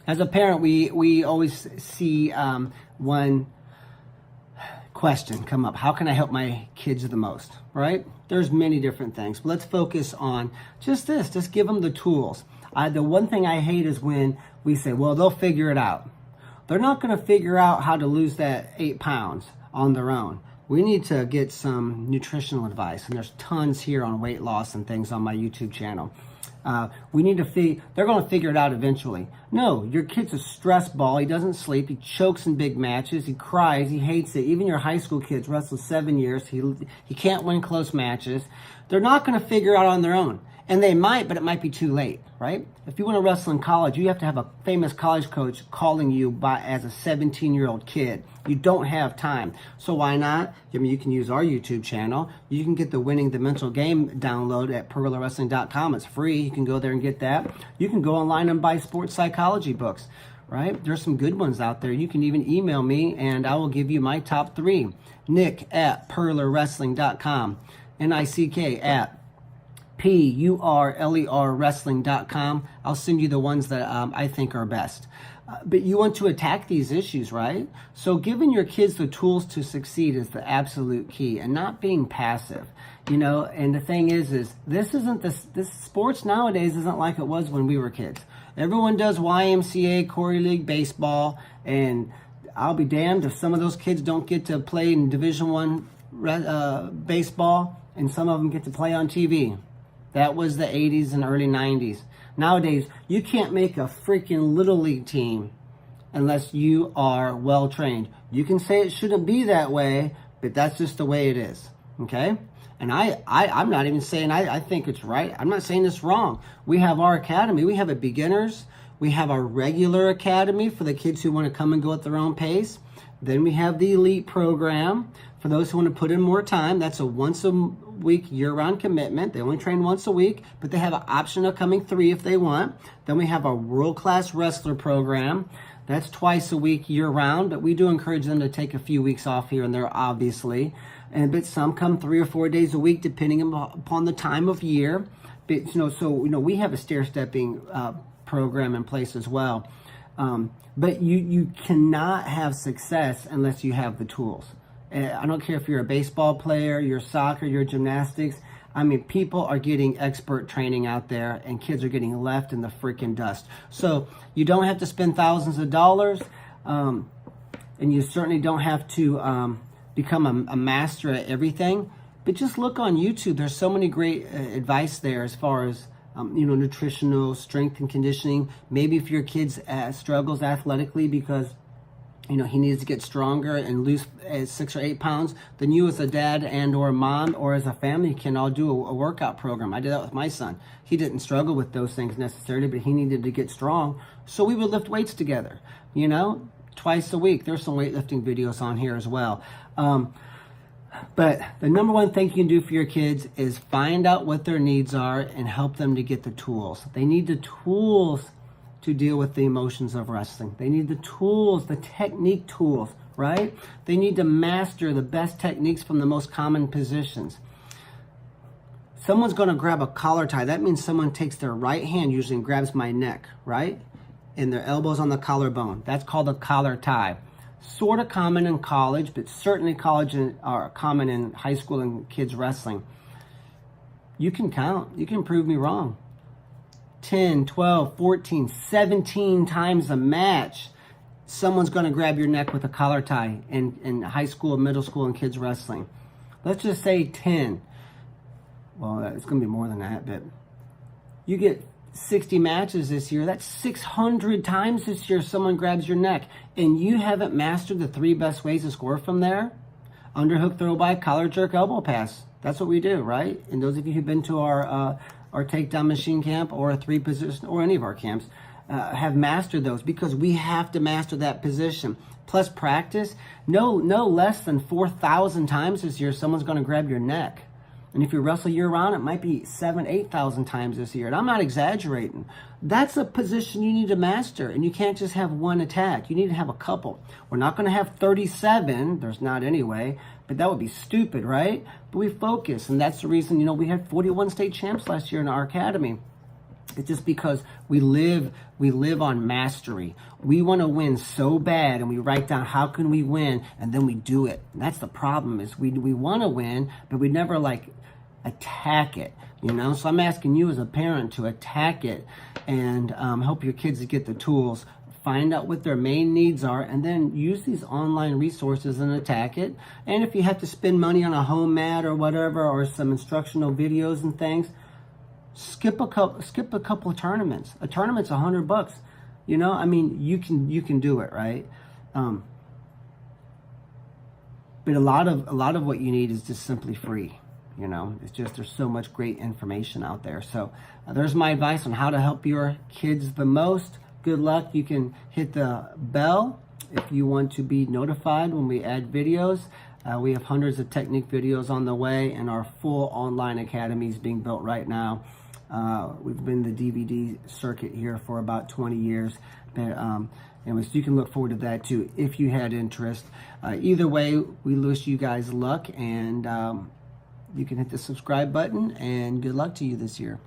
As a parent, we always see one question come up. How can I help my kids the most, right? There's many different things, but let's focus on just this. Just give them the tools. The one thing I hate is when we say, well, they'll figure it out. They're not going to figure out how to lose that 8 pounds on their own. We need to get some nutritional advice, and there's tons here on weight loss and things on my YouTube channel. We need to they're going to figure it out eventually. No, your kid's a stress ball. He doesn't sleep. He chokes in big matches. He cries. He hates it. Even your high school kids wrestle 7 years. He can't win close matches. They're not going to figure it out on their own. And they might, but it might be too late, right? If you want to wrestle in college, you have to have a famous college coach calling you as a 17-year-old kid. You don't have time. So why not? I mean, you can use our YouTube channel. You can get the Winning the Mental Game download at PurlerWrestling.com. It's free. You can go there and get that. You can go online and buy sports psychology books, right? There's some good ones out there. You can even email me, and I will give you my top 3. Nick@PurlerWrestling.com. NICK@ PURLER wrestling.com. I'll send you the ones that I think are best. But you want to attack these issues, right? So giving your kids the tools to succeed is the absolute key, and not being passive. You know, and the thing is this sports nowadays isn't like it was when we were kids. Everyone does YMCA, Corey League baseball, and I'll be damned if some of those kids don't get to play in Division I baseball, and some of them get to play on TV. That was the 80s and early 90s. Nowadays, you can't make a freaking Little League team unless you are well trained. You can say it shouldn't be that way, but that's just the way it is, okay? And I'm not even saying I think it's right. I'm not saying it's wrong. We have our academy. We have a beginners. We have our regular academy for the kids who want to come and go at their own pace. Then we have the elite program for those who want to put in more time. That's a once-a-week year-round commitment. They only train once a week, but they have an option of coming 3 if they want. Then we have our world-class wrestler program. That's twice a week year-round, but we do encourage them to take a few weeks off here and there, obviously. But some come 3 or 4 days a week, depending upon the time of year. But, we have a stair-stepping program in place as well. But you cannot have success unless you have the tools. I don't care if you're a baseball player, you're soccer, you're gymnastics. I mean, people are getting expert training out there, and kids are getting left in the freaking dust. So you don't have to spend thousands of dollars, and you certainly don't have to become a master at everything. But just look on YouTube. There's so many great advice there as far as nutritional, strength and conditioning. Maybe if your kid struggles athletically because he needs to get stronger and lose 6 or 8 pounds, then you as a dad and or a mom or as a family can all do a workout program. I did that with my son. He didn't struggle with those things necessarily, but he needed to get strong. So we would lift weights together, twice a week. There's some weightlifting videos on here as well. But the number one thing you can do for your kids is find out what their needs are and help them to get the tools. They need the tools to deal with the emotions of wrestling. They need the tools, the technique tools, right? They need to master the best techniques from the most common positions. Someone's going to grab a collar tie. That means someone takes their right hand usually and grabs my neck, right? And their elbows on the collarbone. That's called a collar tie. Sort of common in college, but certainly common in high school and kids wrestling. You can count. You can prove me wrong. 10, 12, 14, 17 times a match, someone's going to grab your neck with a collar tie in high school, middle school, and kids wrestling. Let's just say 10. Well, it's going to be more than that, but you get 60 matches this year. That's 600 times this year someone grabs your neck, and you haven't mastered the 3 best ways to score from there. Underhook, throw by, collar jerk, elbow pass. That's what we do, right? And those of you who've been to our takedown machine camp or a 3-position or any of our camps have mastered those, because we have to master that position. Plus practice, no less than 4,000 times this year someone's going to grab your neck. And if you wrestle year-round, it might be 7,000, 8,000 times this year. And I'm not exaggerating. That's a position you need to master. And you can't just have one attack. You need to have a couple. We're not going to have 37. There's not anyway. But that would be stupid, right? But we focus. And that's the reason, we had 41 state champs last year in our academy. It's just because we live on mastery. We want to win so bad, and we write down how can we win, and then we do it. And that's the problem, is we want to win, but we never like attack it, you know? So I'm asking you as a parent to attack it and help your kids to get the tools, find out what their main needs are, and then use these online resources and attack it. And if you have to spend money on a home mat or whatever, or some instructional videos and things, skip a couple of tournaments. A tournament's $100. You know, I mean, you can do it, right? But a lot of what you need is just simply free. You know, it's just, there's so much great information out there. So there's my advice on how to help your kids the most. Good luck. You can hit the bell if you want to be notified when we add videos. We have hundreds of technique videos on the way, and our full online academy is being built right now. We've been in the DVD circuit here for about 20 years. But, anyways, you can look forward to that too if you had interest. Either way, we wish you guys luck, and you can hit the subscribe button, and good luck to you this year.